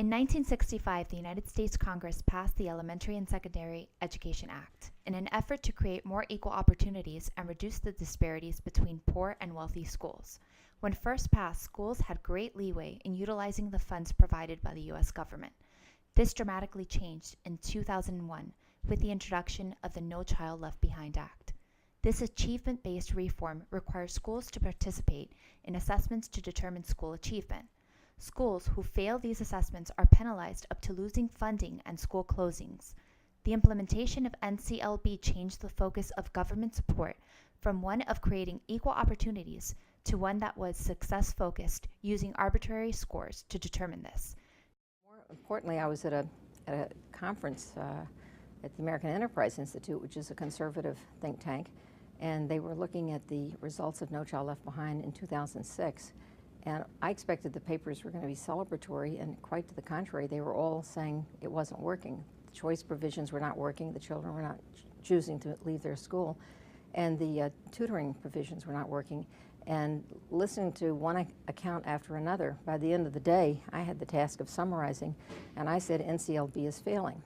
In 1965, the United States Congress passed the Elementary and Secondary Education Act in an effort to create more equal opportunities and reduce the disparities between poor and wealthy schools. When first passed, schools had great leeway in utilizing the funds provided by the U.S. government. This dramatically changed in 2001 with the introduction of the No Child Left Behind Act. This achievement-based reform requires schools to participate in assessments to determine school achievement. Schools who fail these assessments are penalized up to losing funding and school closings. The implementation of NCLB changed the focus of government support from one of creating equal opportunities to one that was success-focused, using arbitrary scores to determine this. More importantly, I was at a conference at the American Enterprise Institute, which is a conservative think tank, and they were looking at the results of No Child Left Behind in 2006. And I expected the papers were going to be celebratory, and quite to the contrary, they were all saying it wasn't working. The choice provisions were not working, the children were not choosing to leave their school, and the tutoring provisions were not working. And listening to one account after another, by the end of the day, I had the task of summarizing, and I said NCLB is failing.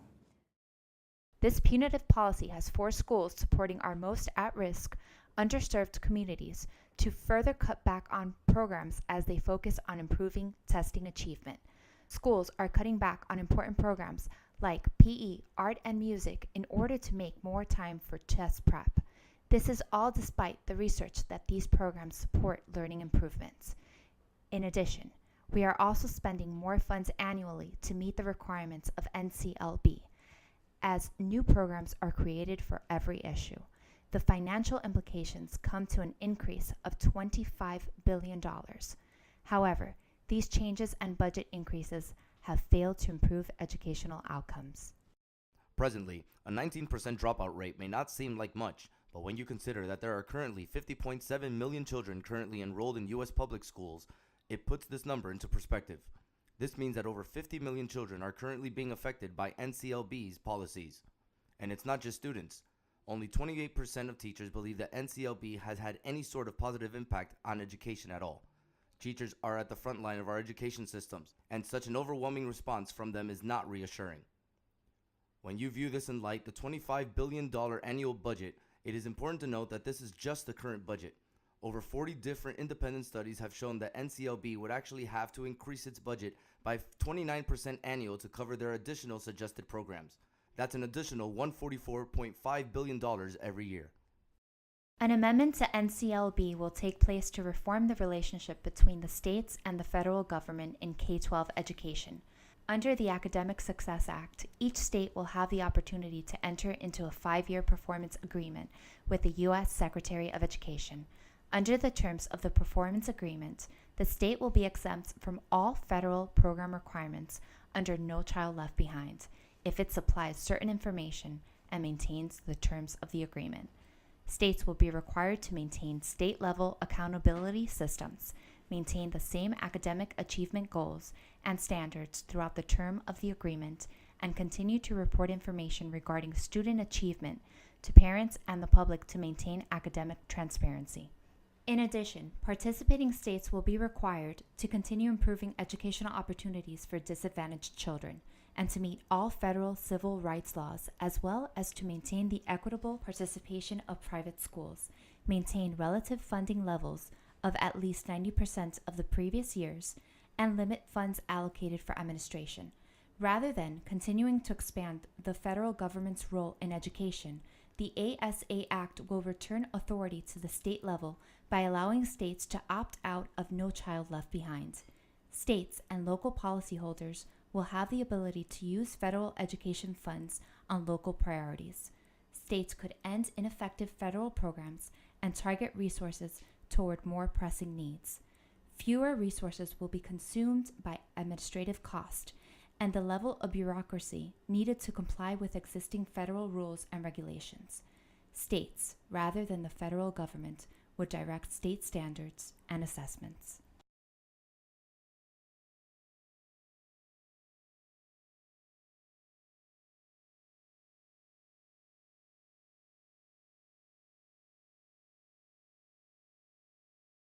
This punitive policy has forced schools supporting our most at-risk, underserved communities to further cut back on programs as they focus on improving testing achievement. Schools are cutting back on important programs like PE, art, and music in order to make more time for test prep. This is all despite the research that these programs support learning improvements. In addition, we are also spending more funds annually to meet the requirements of NCLB, as new programs are created for every issue. The financial implications come to an increase of $25 billion. However, these changes and budget increases have failed to improve educational outcomes. Presently, a 19% dropout rate may not seem like much, but when you consider that there are currently 50.7 million children currently enrolled in U.S. public schools, it puts this number into perspective. This means that over 50 million children are currently being affected by NCLB's policies. And it's not just students. Only 28% of teachers believe that NCLB has had any sort of positive impact on education at all. Teachers are at the front line of our education systems, and such an overwhelming response from them is not reassuring. When you view this in light, the $25 billion annual budget, it is important to note that this is just the current budget. Over 40 different independent studies have shown that NCLB would actually have to increase its budget by 29% annual to cover their additional suggested programs. That's an additional $144.5 billion every year. An amendment to NCLB will take place to reform the relationship between the states and the federal government in K-12 education. Under the Academic Success Act, each state will have the opportunity to enter into a 5-year performance agreement with the U.S. Secretary of Education. Under the terms of the performance agreement, the state will be exempt from all federal program requirements under No Child Left Behind if it supplies certain information and maintains the terms of the agreement. States will be required to maintain state-level accountability systems, maintain the same academic achievement goals and standards throughout the term of the agreement, and continue to report information regarding student achievement to parents and the public to maintain academic transparency. In addition, participating states will be required to continue improving educational opportunities for disadvantaged children, and to meet all federal civil rights laws, as well as to maintain the equitable participation of private schools, maintain relative funding levels of at least 90% of the previous years, and limit funds allocated for administration. Rather than continuing to expand the federal government's role in education, the ASA Act will return authority to the state level by allowing states to opt out of No Child Left Behind. States and local policyholders will have the ability to use federal education funds on local priorities. States could end ineffective federal programs and target resources toward more pressing needs. Fewer resources will be consumed by administrative cost and the level of bureaucracy needed to comply with existing federal rules and regulations. States, rather than the federal government, would direct state standards and assessments.